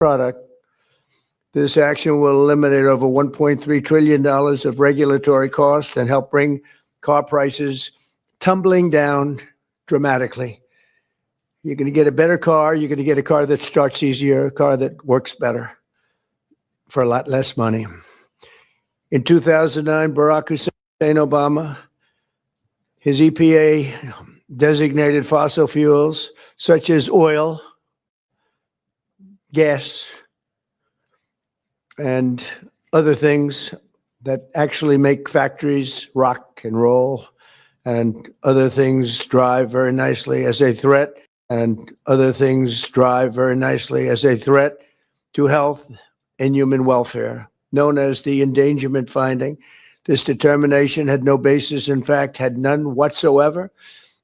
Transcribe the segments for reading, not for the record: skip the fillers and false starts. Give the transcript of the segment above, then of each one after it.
product. This action will eliminate over $1.3 trillion of regulatory costs and help bring car prices tumbling down dramatically. You're going to get a better car. You're going to get a car that starts easier, a car that works better for a lot less money. In 2009, Barack Hussein Obama, his EPA designated fossil fuels such as oil, gas, and other things that actually make factories rock and roll, and other things drive very nicely as a threat, and other things drive very nicely as a threat to health and human welfare, known as the Endangerment Finding. This determination had no basis, in fact, had none whatsoever,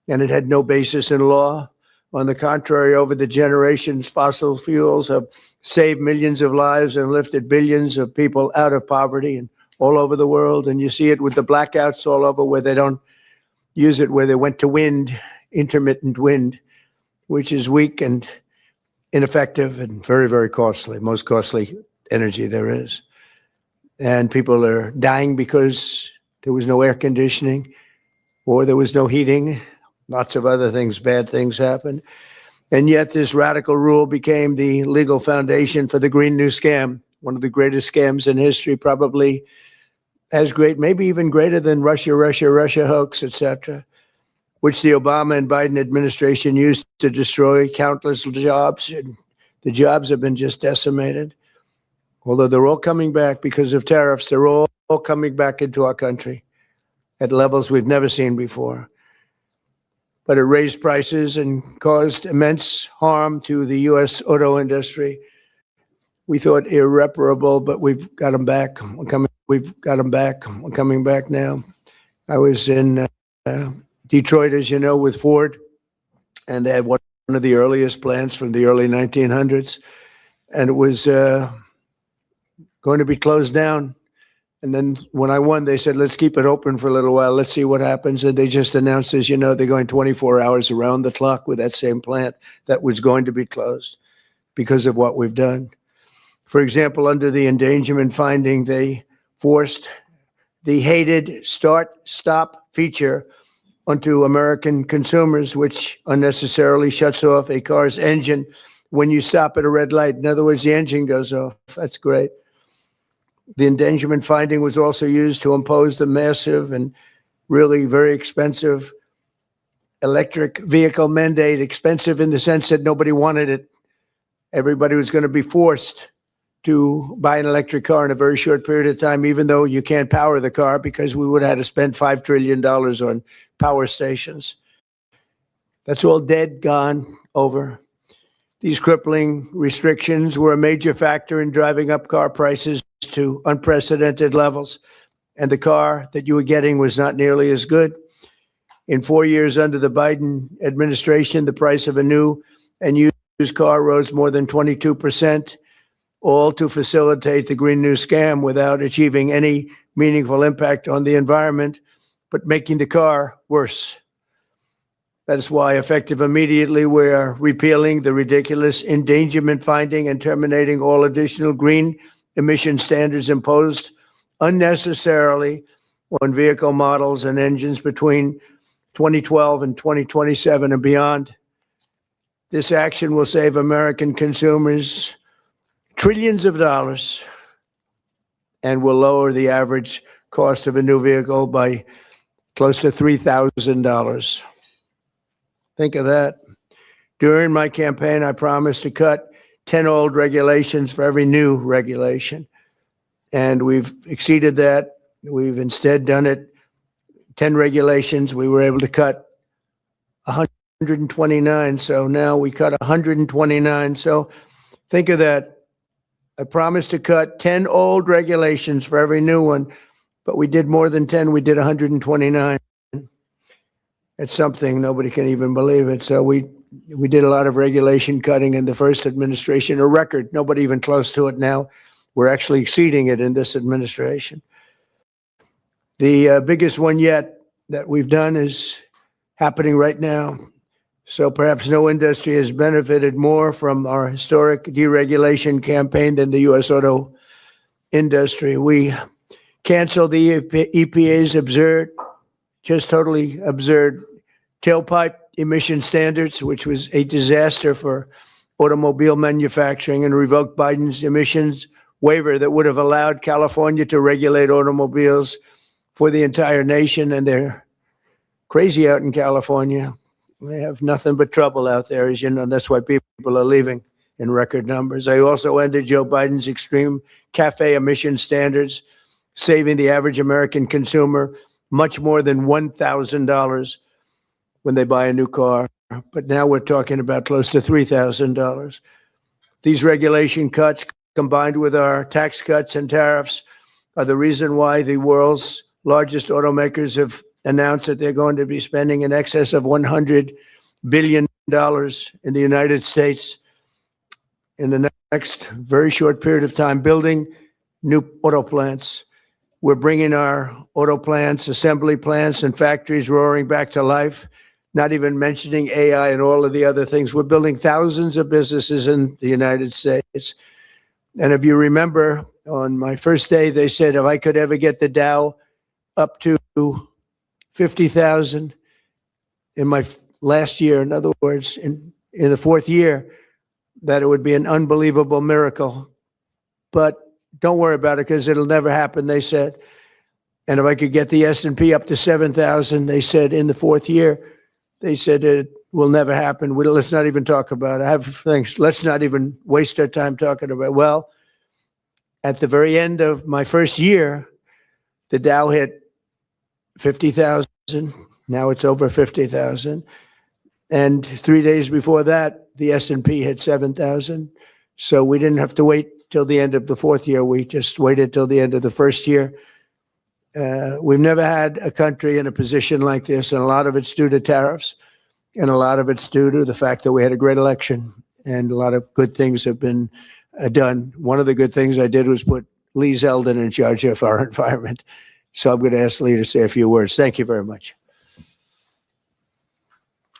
and it had no basis in law. On the contrary, over the generations, fossil fuels have saved millions of lives and lifted billions of people out of poverty and all over the world. And you see it with the blackouts all over where they don't use it, where they went to wind, intermittent wind, which is weak and ineffective and very, very costly, most costly energy there is. And people are dying because there was no air conditioning or there was no heating. Lots of other things, bad things happened. And yet this radical rule became the legal foundation for the Green New Scam, one of the greatest scams in history, probably as great, maybe even greater than Russia hoax, etc., which the Obama and Biden administration used to destroy countless jobs. And the jobs have been just decimated. Although they're all coming back because of tariffs, they're all coming back into our country at levels we've never seen before. But it raised prices and caused immense harm to the U.S. auto industry. We thought irreparable, but we've got them back. We've got them back. We're coming back now. I was in Detroit, as you know, with Ford, and they had one of the earliest plants from the early 1900s, and it was going to be closed down. And then when I won, they said, let's keep it open for a little while. Let's see what happens. And they just announced, as you know, they're going 24 hours around the clock with that same plant that was going to be closed because of what we've done. For example, under the Endangerment Finding, they forced the hated start-stop feature onto American consumers, which unnecessarily shuts off a car's engine when you stop at a red light. In other words, the engine goes off. That's great. The Endangerment Finding was also used to impose the massive and really very expensive electric vehicle mandate, expensive in the sense that nobody wanted it. Everybody was going to be forced to buy an electric car in a very short period of time, even though you can't power the car, because we would have had to spend $5 trillion on power stations. That's all dead, gone, over. These crippling restrictions were a major factor in driving up car prices to unprecedented levels, and the car that you were getting was not nearly as good. In 4 years under the Biden administration, the price of a new and used car rose more than 22%, all to facilitate the Green New Scam without achieving any meaningful impact on the environment, but making the car worse. That's why, effective immediately, we are repealing the ridiculous Endangerment Finding and terminating all additional green emission standards imposed unnecessarily on vehicle models and engines between 2012 and 2027 and beyond. This action will save American consumers trillions of dollars and will lower the average cost of a new vehicle by close to $3,000. Think of that. During my campaign, I promised to cut 10 old regulations for every new regulation. And we've exceeded that. We've instead done it 10 regulations. We were able to cut 129. So now we cut 129. So think of that. I promised to cut 10 old regulations for every new one, but we did more than 10. We did 129. It's something, nobody can even believe it. So we did a lot of regulation cutting in the first administration, a record, nobody even close to it now. We're actually exceeding it in this administration. The biggest one yet that we've done is happening right now. So perhaps no industry has benefited more from our historic deregulation campaign than the U.S. auto industry. We canceled the EPA's absurd, just totally absurd tailpipe emission standards, which was a disaster for automobile manufacturing, and revoked Biden's emissions waiver that would have allowed California to regulate automobiles for the entire nation. And they're crazy out in California. They have nothing but trouble out there, as you know. That's why people are leaving in record numbers. I also ended Joe Biden's extreme cafe emission standards, saving the average American consumer much more than $1,000 when they buy a new car. But now we're talking about close to $3,000. These regulation cuts, combined with our tax cuts and tariffs, are the reason why the world's largest automakers have announced that they're going to be spending in excess of $100 billion in the United States in the next very short period of time, building new auto plants. We're bringing our auto plants, assembly plants, and factories roaring back to life, not even mentioning AI and all of the other things. We're building thousands of businesses in the United States. And if you remember, on my first day, they said if I could ever get the Dow up to 50,000 in my last year, in other words, in the fourth year, that it would be an unbelievable miracle. But don't worry about it, because it'll never happen, they said. And if I could get the S&P up to 7,000, they said in the fourth year, they said it will never happen. Let's not even talk about it. I have things. Let's not even waste our time talking about it. Well, at the very end of my first year, the Dow hit 50,000. Now it's over 50,000. And 3 days before that, the S&P hit 7,000. So we didn't have to wait till the end of the fourth year. We just waited till the end of the first year. We've never had a country in a position like this, and a lot of it's due to tariffs, and a lot of it's due to the fact that we had a great election, and a lot of good things have been done. One of the good things I did was put Lee Zeldin in charge of our environment. So I'm going to ask Lee to say a few words. Thank you very much.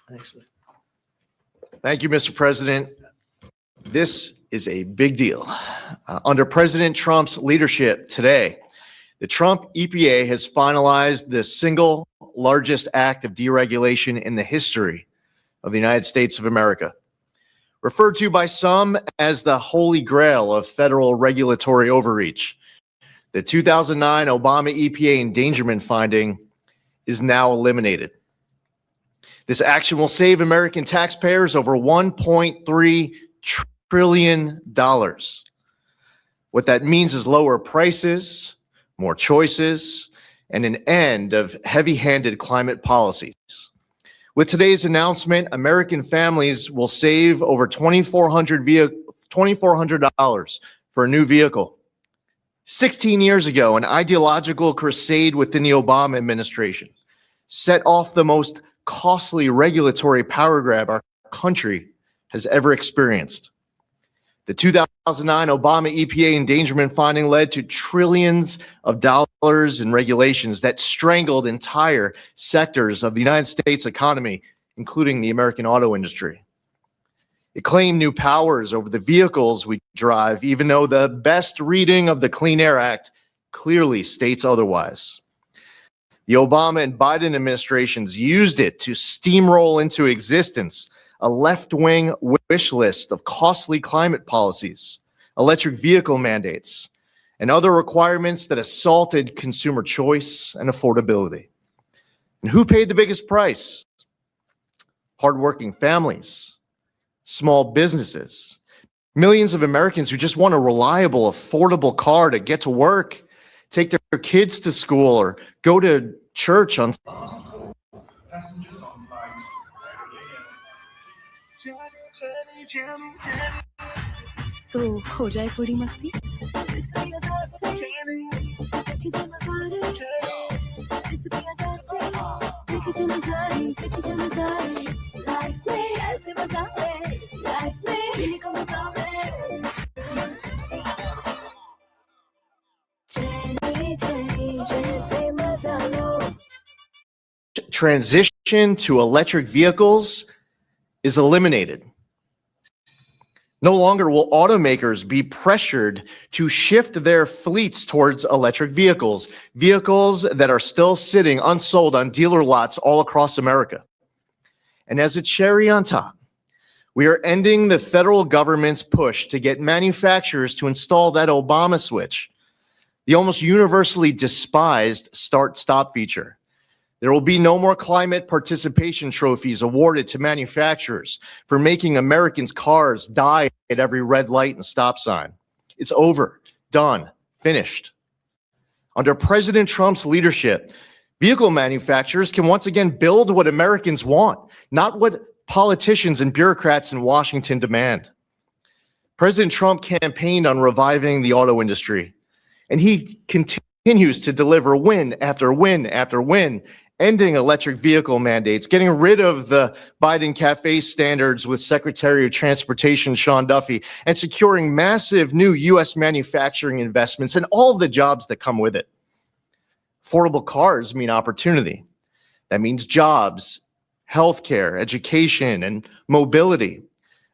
Thanks, Lee. Thank you, Mr. President. This is a big deal. Under President Trump's leadership today, the Trump EPA has finalized the single largest act of deregulation in the history of the United States of America. Referred to by some as the holy grail of federal regulatory overreach, the 2009 Obama EPA Endangerment Finding is now eliminated. This action will save American taxpayers over $1.3 trillion. What that means is lower prices, more choices, and an end of heavy-handed climate policies. With today's announcement, American families will save over $2,400 for a new vehicle. 16 years ago, an ideological crusade within the Obama administration set off the most costly regulatory power grab our country has ever experienced. The 2009 Obama EPA Endangerment Finding led to trillions of dollars in regulations that strangled entire sectors of the United States economy, including the American auto industry. It claimed new powers over the vehicles we drive, even though the best reading of the Clean Air Act clearly states otherwise. The Obama and Biden administrations used it to steamroll into existence a left-wing wish list of costly climate policies, electric vehicle mandates, and other requirements that assaulted consumer choice and affordability. And who paid the biggest price? Hardworking families, small businesses, millions of Americans who just want a reliable, affordable car to get to work, take their kids to school, or go to church on passengers on flight. तो हो जाए थोड़ी मस्ती transition to electric vehicles is eliminated. No longer will automakers be pressured to shift their fleets towards electric vehicles, vehicles that are still sitting unsold on dealer lots all across America. And as a cherry on top, we are ending the federal government's push to get manufacturers to install that Obama switch, the almost universally despised start-stop feature. There will be no more climate participation trophies awarded to manufacturers for making Americans' cars die at every red light and stop sign. It's over, done, finished. Under President Trump's leadership, vehicle manufacturers can once again build what Americans want, not what politicians and bureaucrats in Washington demand. President Trump campaigned on reviving the auto industry, and he continues to deliver win after win after win, ending electric vehicle mandates, getting rid of the Biden cafe standards with Secretary of Transportation Sean Duffy, and securing massive new U.S. manufacturing investments and all of the jobs that come with it. Affordable cars mean opportunity. That means jobs, healthcare, education, and mobility,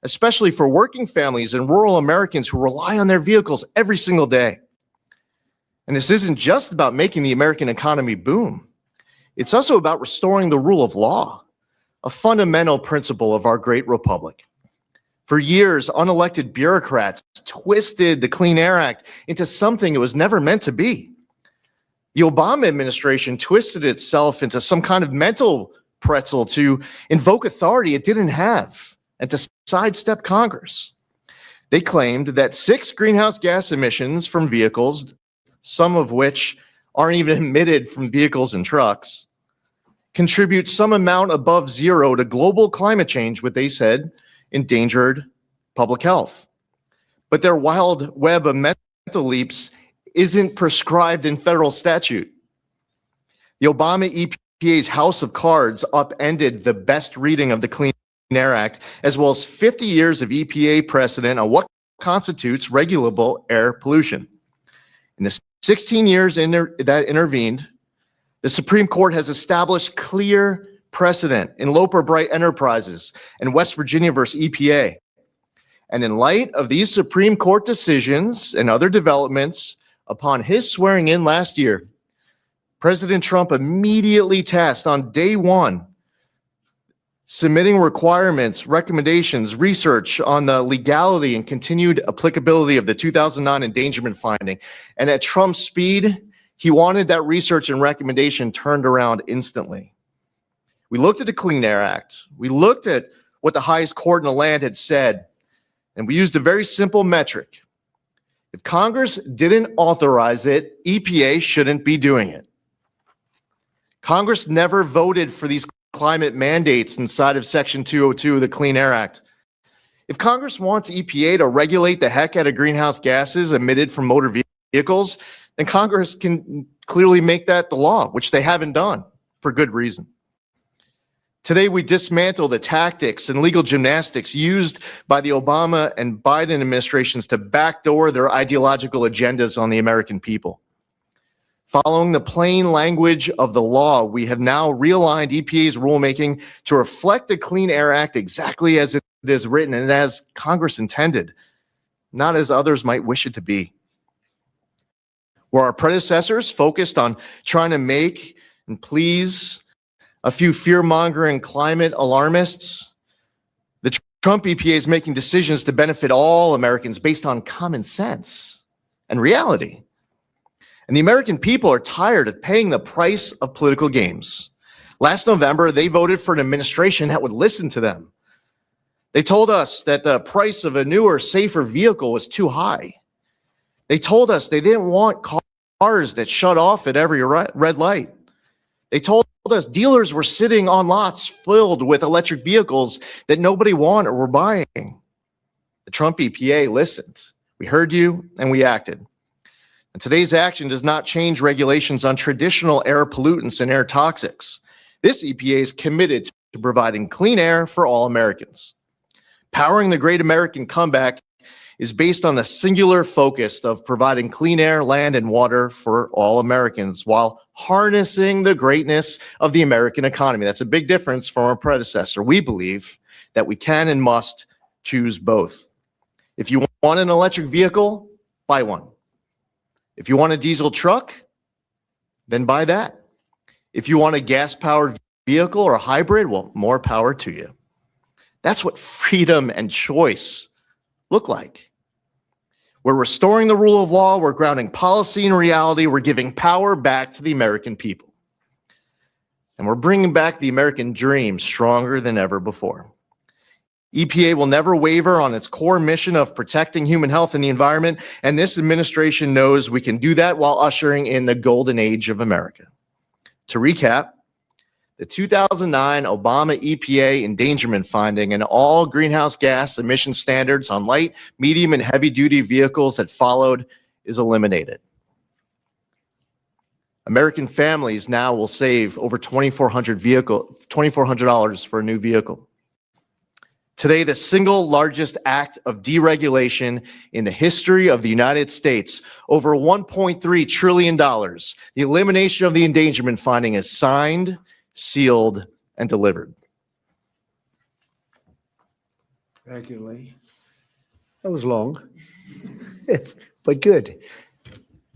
especially for working families and rural Americans who rely on their vehicles every single day. And this isn't just about making the American economy boom. It's also about restoring the rule of law, a fundamental principle of our great republic. For years, unelected bureaucrats twisted the Clean Air Act into something it was never meant to be. The Obama administration twisted itself into some kind of mental pretzel to invoke authority it didn't have and to sidestep Congress. They claimed that 6 greenhouse gas emissions from vehicles, some of which aren't even emitted from vehicles and trucks, contribute some amount above zero to global climate change, what they said endangered public health. But their wild web of mental leaps isn't prescribed in federal statute. The Obama EPA's House of Cards upended the best reading of the Clean Air Act, as well as 50 years of EPA precedent on what constitutes regulable air pollution. In the 16 years that intervened, the Supreme Court has established clear precedent in Loper Bright Enterprises and West Virginia versus EPA. And in light of these Supreme Court decisions and other developments, upon his swearing in last year, President Trump immediately tasked on day one, submitting requirements, recommendations, research on the legality and continued applicability of the 2009 Endangerment Finding. And at Trump's speed, he wanted that research and recommendation turned around instantly. We looked at the Clean Air Act. We looked at what the highest court in the land had said, and we used a very simple metric. If Congress didn't authorize it, EPA shouldn't be doing it. Congress never voted for these climate mandates inside of Section 202 of the Clean Air Act. If Congress wants EPA to regulate the heck out of greenhouse gases emitted from motor vehicles, then Congress can clearly make that the law, which they haven't done for good reason. Today, we dismantle the tactics and legal gymnastics used by the Obama and Biden administrations to backdoor their ideological agendas on the American people. Following the plain language of the law, we have now realigned EPA's rulemaking to reflect the Clean Air Act exactly as it is written and as Congress intended, not as others might wish it to be. Where our predecessors focused on trying to make and please a few fear-mongering climate alarmists, the Trump EPA is making decisions to benefit all Americans based on common sense and reality. And the American people are tired of paying the price of political games. Last November, they voted for an administration that would listen to them. They told us that the price of a newer, safer vehicle was too high. They told us they didn't want cars that shut off at every red light. They told us dealers were sitting on lots filled with electric vehicles that nobody wanted or were buying. The Trump EPA listened. We heard you and we acted. And today's action does not change regulations on traditional air pollutants and air toxics. This EPA is committed to providing clean air for all Americans. Powering the great American comeback is based on the singular focus of providing clean air, land, and water for all Americans while harnessing the greatness of the American economy. That's a big difference from our predecessor. We believe that we can and must choose both. If you want an electric vehicle, buy one. If you want a diesel truck, then buy that. If you want a gas-powered vehicle or a hybrid, well, more power to you. That's what freedom and choice look like. We're restoring the rule of law, we're grounding policy in reality, we're giving power back to the American people. And we're bringing back the American dream stronger than ever before. EPA will never waver on its core mission of protecting human health and the environment, and this administration knows we can do that while ushering in the golden age of America. To recap, the 2009 Obama EPA Endangerment Finding and all greenhouse gas emission standards on light, medium, and heavy-duty vehicles that followed is eliminated. American families now will save over $2,400 for a new vehicle. Today, the single largest act of deregulation in the history of the United States, over $1.3 trillion, the elimination of the endangerment finding is signed, sealed, and delivered. Thank you, Lee. That was long, but good.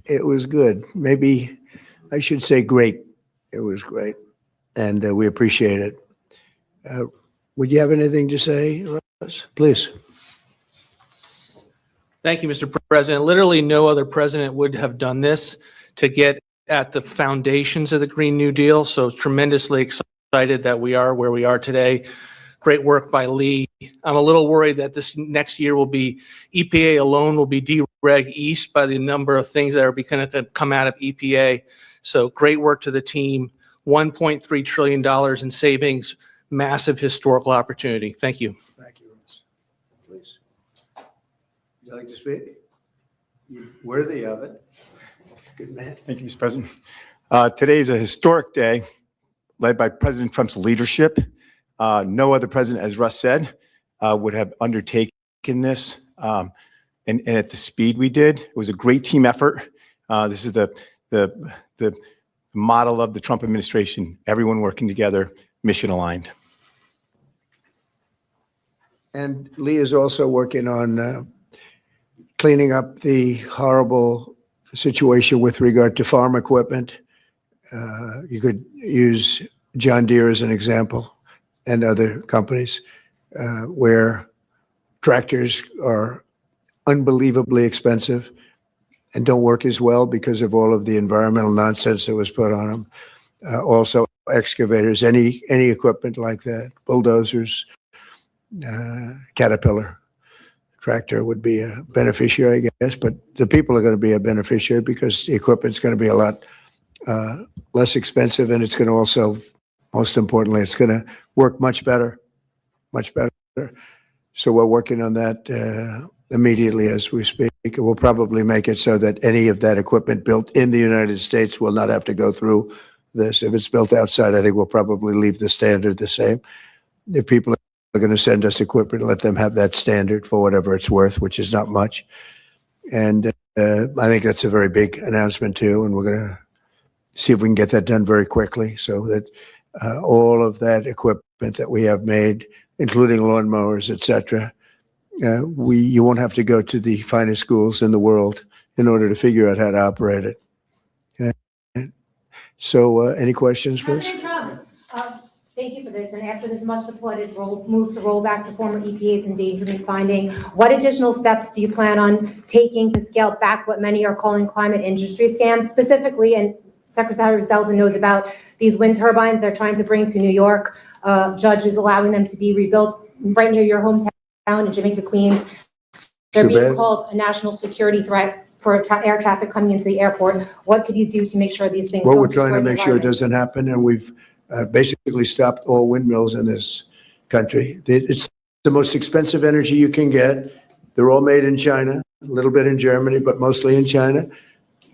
It was good. Maybe I should say great. It was great, and we appreciate it. Would you have anything to say, Russ? Please. Thank you, Mr. President. Literally no other president would have done this to get at the foundations of the Green New Deal. So tremendously excited that we are where we are today. Great work by Lee. I'm a little worried that this next year will be, EPA alone will be dereg east by the number of things that are going to come out of EPA. So great work to the team. $1.3 trillion in savings. Massive historical opportunity. Thank you. Thank you, Russ. Please. Would you like to speak? You're worthy of it. Good man. Thank you, Mr. President. Today is a historic day led by President Trump's leadership. No other president, as Russ said, would have undertaken this and at the speed we did. It was a great team effort. This is the model of the Trump administration, everyone working together, mission aligned. And Lee is also working on cleaning up the horrible situation with regard to farm equipment. You could use John Deere as an example and other companies where tractors are unbelievably expensive and don't work as well because of all of the environmental nonsense that was put on them. Also excavators, any equipment like that, bulldozers, Caterpillar tractor would be a beneficiary, I guess, but the people are going to be a beneficiary because the equipment's going to be a lot less expensive, and it's going to also, most importantly, it's going to work much better. So we're working on that immediately as we speak. We'll probably make it so that any of that equipment built in the United States will not have to go through this. If it's built outside, I think we'll probably leave the standard the same. If people are going to send us equipment, let them have that standard for whatever it's worth, which is not much. And I think that's a very big announcement too, and we're going to see if we can get that done very quickly so that all of that equipment that we have made, including lawnmowers, et cetera, you won't have to go to the finest schools in the world in order to figure out how to operate it. So any questions, please? President Trump, thank you for this. And after this much supported move to roll back the former EPA's endangerment finding, what additional steps do you plan on taking to scale back what many are calling climate industry scams? Specifically, and Secretary Zeldin knows about these wind turbines they're trying to bring to New York. Judges allowing them to be rebuilt right near your hometown in Jamaica, Queens. They're being called a national security threat for air traffic coming into the airport. What could you do to make sure these things Well, don't we're trying to destroy the make sure it environment? doesn't happen, and we've basically stopped all windmills in this country. It's the most expensive energy you can get. They're all made in China, a little bit in Germany, but mostly in China.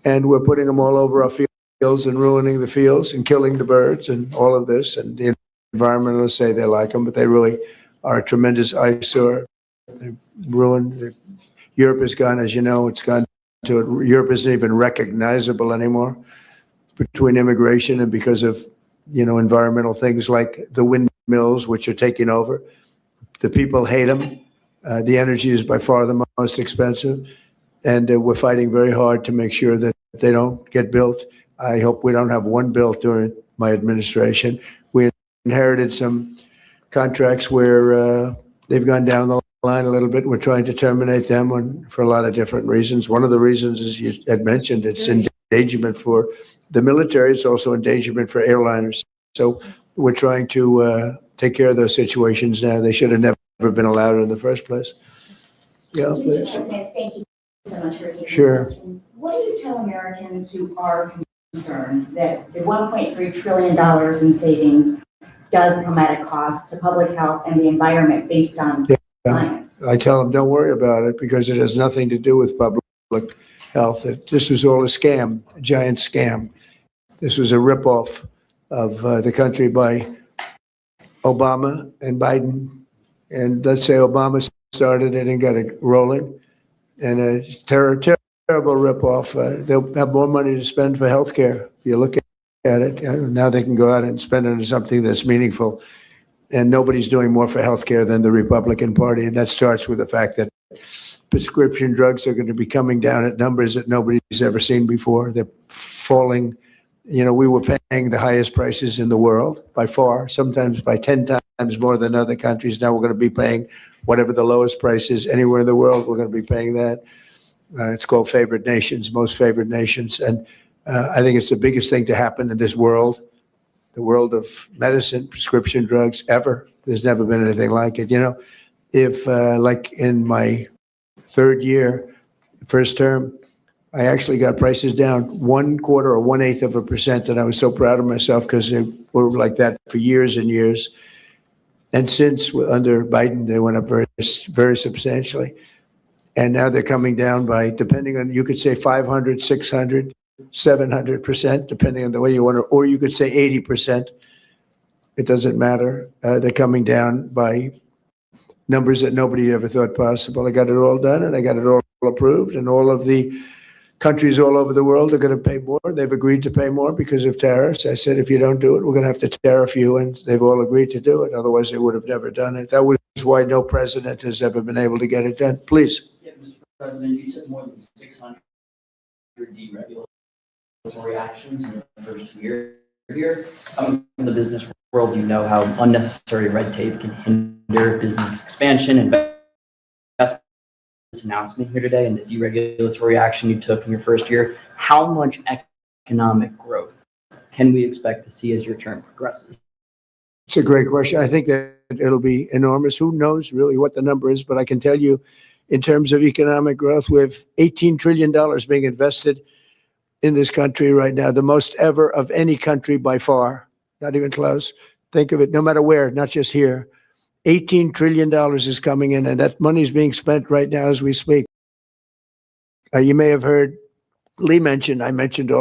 And we're putting them all over our fields and ruining the fields and killing the birds and all of this. And the environmentalists say they like them, but they really are a tremendous eyesore. They ruined. Europe has gone, as you know, it's gone to it. Europe isn't even recognizable anymore between immigration and because of, environmental things like the windmills, which are taking over. The people hate them. The energy is by far the most expensive. And we're fighting very hard to make sure that they don't get built. I hope we don't have one built during my administration. We inherited some contracts where they've gone down the line a little bit. We're trying to terminate them for a lot of different reasons. One of the reasons, as you had mentioned, it's endangerment for the military. It's also endangerment for airliners. So we're trying to take care of those situations now. They should have never been allowed in the first place. Yeah, Mr. please. President, thank you so much for taking Sure. questions. What do you tell Americans who are concerned that the $1.3 trillion in savings does come at a cost to public health and the environment based on science? I tell them, don't worry about it because it has nothing to do with public health. This was all a scam, a giant scam. This was a ripoff of the country by Obama and Biden. And let's say Obama started it and got it rolling. And a terrible ripoff. They'll have more money to spend for healthcare. If you look at it, now they can go out and spend it on something that's meaningful. And nobody's doing more for healthcare than the Republican Party. And that starts with the fact that prescription drugs are going to be coming down at numbers that nobody's ever seen before. They're falling. You know, we were paying the highest prices in the world by far, sometimes by 10 times more than other countries. Now we're going to be paying whatever the lowest price is anywhere in the world. We're going to be paying that. It's called favored nations, most favored nations. And I think it's the biggest thing to happen in this world, the world of medicine, prescription drugs, ever. There's never been anything like it. You know, if like in my third year, first term, I actually got prices down 1/4 or 1/8%. And I was so proud of myself because they were like that for years and years. And since under Biden, they went up very, very substantially. And now they're coming down by, depending on, you could say 500, 600, 700%, depending on the way you want to, or you could say 80%. It doesn't matter. They're coming down by numbers that nobody ever thought possible. I got it all done and I got it all approved, and all of the countries all over the world are going to pay more. They've agreed to pay more because of tariffs. I said, if you don't do it, we're going to have to tariff you, and they've all agreed to do it. Otherwise, they would have never done it. That was why no president has ever been able to get it done. Please. Yeah, Mr. President, you took more than 600 deregulatory actions in your first year here. From the business world, you know how unnecessary red tape can hinder business expansion and investment. This announcement here today and the deregulatory action you took in your first year, how much economic growth can we expect to see as your term progresses? It's a great question. I think that it'll be enormous. Who knows really what the number is, but I can tell you in terms of economic growth, with $18 trillion being invested in this country right now, the most ever of any country by far, not even close. Think of it, no matter where, not just here. $18 trillion is coming in, and that money is being spent right now as we speak. You may have heard Lee mention, I mentioned